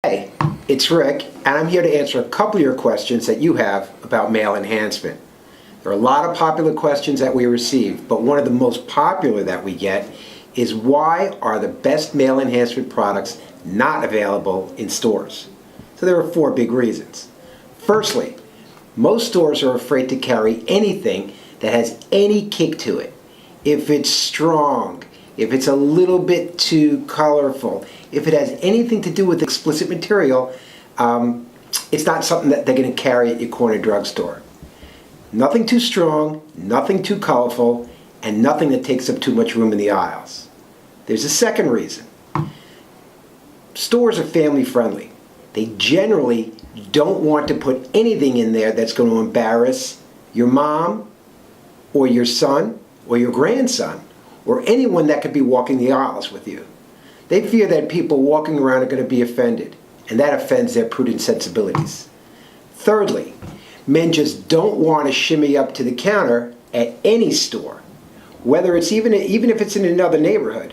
Hey, it's Rick, and I'm here to answer a couple of your questions that you have about male enhancement. There are a lot of popular questions that we receive, but one of the most popular that we get is why are the best male enhancement products not available in stores? So there are 4 big reasons. Firstly, most stores are afraid to carry anything that has any kick to it. If it's strong, if it's a little bit too colorful, if it has anything to do with explicit material, it's not something that they're going to carry at your corner drugstore. Nothing too strong, nothing too colorful, and nothing that takes up too much room in the aisles. There's a second reason. Stores are family friendly. They generally don't want to put anything in there that's going to embarrass your mom or your son or your grandson or anyone that could be walking the aisles with you. They fear that people walking around are going to be offended, and that offends their prudent sensibilities. Thirdly, men just don't want to shimmy up to the counter at any store, whether it's even if it's in another neighborhood,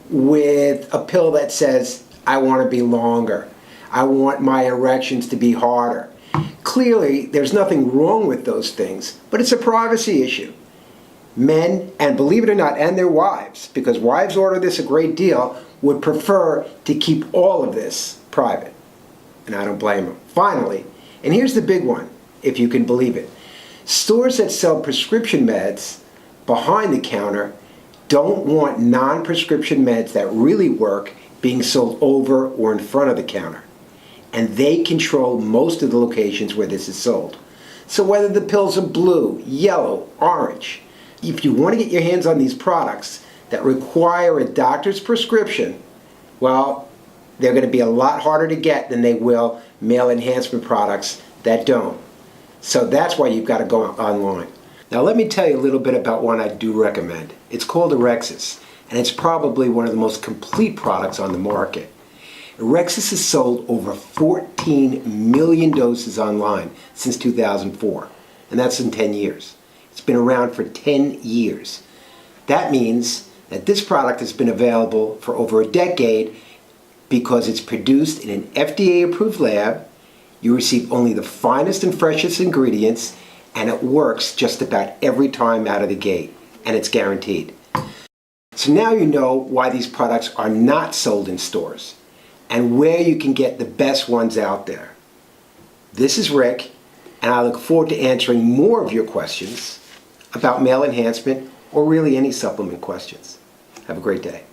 with a pill that says, I want to be longer, I want my erections to be harder. Clearly, there's nothing wrong with those things, but it's a privacy issue. Men, and believe it or not, and their wives, because wives order this a great deal, would prefer to keep all of this private. And I don't blame them. Finally, and here's the big one, if you can believe it. Stores that sell prescription meds behind the counter don't want non-prescription meds that really work being sold over or in front of the counter. And they control most of the locations where this is sold. So whether the pills are blue, yellow, orange, if you want to get your hands on these products that require a doctor's prescription, well, they're going to be a lot harder to get than they will male enhancement products that don't. So that's why you've got to go online. Now let me tell you a little bit about one I do recommend. It's called Erexis, and it's probably one of the most complete products on the market. Erexis has sold over 14 million doses online since 2004, and that's in 10 years. It's been around for 10 years. That means that this product has been available for over a decade because it's produced in an FDA-approved lab, you receive only the finest and freshest ingredients, and it works just about every time out of the gate, and it's guaranteed. So now you know why these products are not sold in stores and where you can get the best ones out there. This is Rick, and I look forward to answering more of your questions about male enhancement or really any supplement questions. Have a great day.